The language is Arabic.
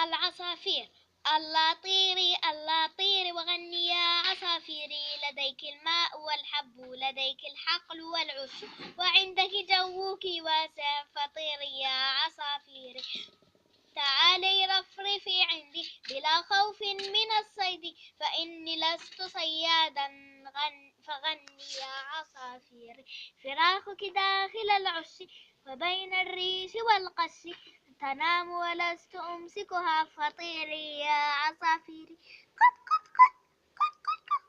العصافير. الله طيري الله طيري وغني يا عصافيري، لديك الماء والحب لديك الحقل والعش، وعندك جوك واسع فطيري يا عصافيري. تعالي رفرفي عندي بلا خوف من الصيد، فإني لست صيادا فغني يا عصافيري. فراخك داخل العش وبين الريش والقش، تنام ولست أمسكها فطيري يا عصافيري. قط قط قط قط قط قط.